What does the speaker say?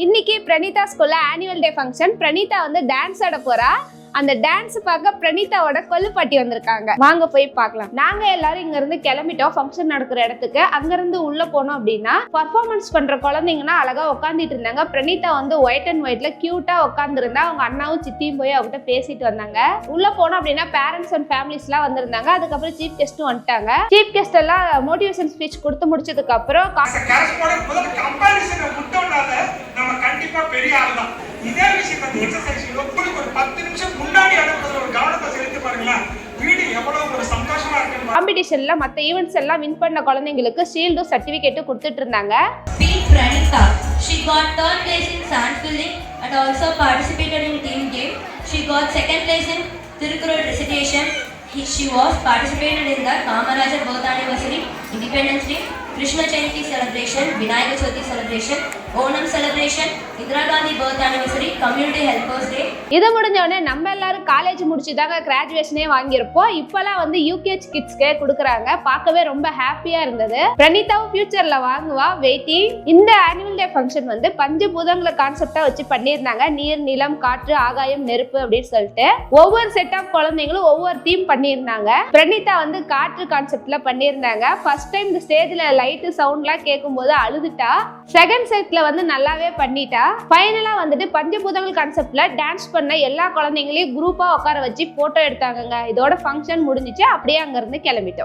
இன்னைக்கு பிரணீதா ஸ்கூல்ல annual day function. Pranitha வந்து டான்ஸ் ஆட போறா. அந்த டான்ஸ் பார்க்க பிரணீதாவோட கொல்லுப்பாட்டி வந்திருக்காங்க. வாங்க போய் பார்க்கலாம். நாங்க எல்லாரும் இங்க இருந்து கிளம்பிட்டோம் ஃபங்க்ஷன் நடக்கிற இடத்துக்கு. அங்க இருந்து உள்ள போனோம் அப்படின்னா பர்ஃபார்மன்ஸ் பண்ற குழந்தைங்கன்னா அழகா உட்காந்துட்டு இருந்தாங்க. பிரணீதா வந்து ஒயிட் அண்ட் ஒயிட்ல கியூட்டா உட்காந்துருந்தா. அவங்க அண்ணாவும் சித்தியும் போய் அவகிட்ட பேசிட்டு வந்தாங்க. உள்ள போனோம் அப்படின்னா பேரண்ட்ஸ் அண்ட் ஃபேமிலிஸ் எல்லாம் வந்திருந்தாங்க. அதுக்கப்புறம் சீஃப் கெஸ்ட்டும் வந்துட்டாங்க. சீஃப் கெஸ்ட் எல்லாம் மோட்டிவேஷன் ஸ்பீச் கொடுத்து முடிச்சதுக்கு அப்புறம் கண்டிப்பா பெரிய ஆள் தான். இதே விஷயத்தை எக்ஸர்சைஸ்ல உங்களுக்கு ஒரு 10 நிமிஷம் முன்னாடி அனுப்புறதுல ஒரு கவனத்தை செலுத்தி பாருங்களேன். வீடு எவ்வளவு ஒரு சந்தோஷமா இருக்கு. காம்படிஷன்ல மத்த ஈவென்ட்ஸ் எல்லாம் வின் பண்ண குழந்தைகளுக்கு ஷீல்டும் சர்டிபிகேட்டும் கொடுத்துட்டு இருந்தாங்க. Pranita, she got third place in sand filling and also participated in team game. She got second place in Tirukural recitation. She was participated in the Kamarajar birth anniversary, Independence Day, Krishna Jayanti celebration, Vinayaka Chavithi celebration, Onam celebration, Indira Gandhi birth anniversary, Community Helpers Day. இது முடிஞ்ச உடனே நம்ம எல்லாரும் college முடிச்சுதாங்க கிராஜுவேஷனே வாங்கியிருப்போம். இப்பெல்லாம் வந்து UKG கிட்ஸ்க்கே கொடுக்குறாங்க. பார்க்கவே ரொம்ப ஹாப்பியா இருந்தது. பிரணீதாவும் ஃபியூச்சர்ல வாங்குவா, வெயிட்டிங். இந்த ஆனுவல் டே ஃபங்க்ஷன் வந்து பஞ்சபூதங்களை கான்செப்டா வச்சு பண்ணியிருந்தாங்க. நீர், நிலம், காற்று, ஆகாயம், நெருப்பு அப்படின்னு சொல்லிட்டு ஒவ்வொரு செட் ஆஃப் குழந்தைங்களும் ஒவ்வொரு தீம் பண்ணியிருந்தாங்க. பிரணீதா வந்து காற்று கான்செப்ட்ல பண்ணியிருந்தாங்க. ஃபர்ஸ்ட் டைம் இந்த ஸ்டேஜ்ல லைட் சவுண்ட்லாம் கேட்கும்போது அழுதுட்டா. செகண்ட் செட்ல வந்து நல்லாவே பண்ணிட்டா. ஃபைனலா வந்துட்டு பஞ்சபூதங்கள் கான்செப்ட்ல டான்ஸ் பண்ண எல்லா குழந்தைங்களையும் குரூப்பா உட்கார வச்சு போட்டோ எடுத்தாங்க. இதோட ஃபங்க்ஷன் முடிஞ்சிச்சு. அப்படியே அங்க இருந்து கிளம்பிட்டோம்.